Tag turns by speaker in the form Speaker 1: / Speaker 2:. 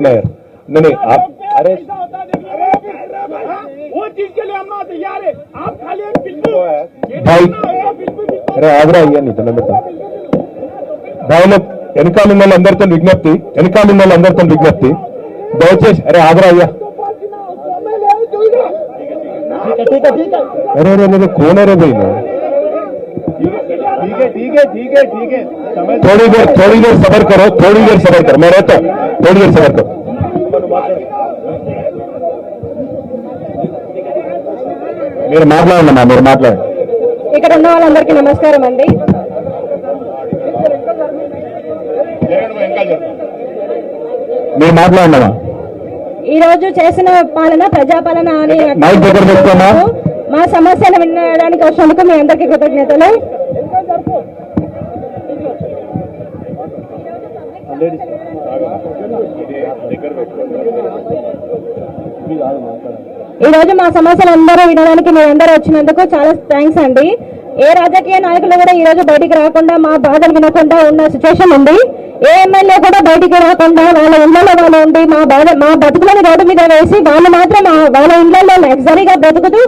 Speaker 1: नहीं नहीं आप अरे
Speaker 2: वो चीज के लिए हम तैयार है। आप खाली एक बिल्कुल
Speaker 1: भाई अरे आगरा अయ్యా నీ దండం పెడతా భాయిలో వెనకాల అందరితో విజ్ఞప్తి దయచేసి అరే ఆగరా అయ్యా अरे अरे अरे कौन है रे भाई
Speaker 2: ठीक है
Speaker 1: थोड़ी देर सबर करो मैं रहता हूँ थोड़ी देर सबर करो మీరు మాట్లాడండి మీరు మాట్లాడండి
Speaker 3: ఇక్కడ ఉన్న వాళ్ళందరికీ నమస్కారం అండి.
Speaker 1: మీరు మాట్లాడండి
Speaker 3: ఈ రోజు చేసిన పాలన ప్రజాపాలన అని మా సమస్యను వినడానికి వచ్చినందుకు మీ అందరికీ కృతజ్ఞతలు. ఈ రోజు మా సమస్యలు అందరూ వినడానికి మీ అందరూ వచ్చినందుకు చాలా థ్యాంక్స్ అండి. ఏ రాజకీయ నాయకులు కూడా ఈ రోజు బయటికి రాకుండా మా బాధలు వినకుండా ఉన్న సిచ్యువేషన్ ఉంది. ఏ ఎమ్మెల్యే కూడా బయటికి రాకుండా వాళ్ళ ఇళ్లలో వాళ్ళు ఉండి మా బతుకులను రోడ్డు మీద వేసి వాళ్ళు మాత్రం వాళ్ళ ఇళ్లలో లగ్జరీగా బ్రతుకుతూ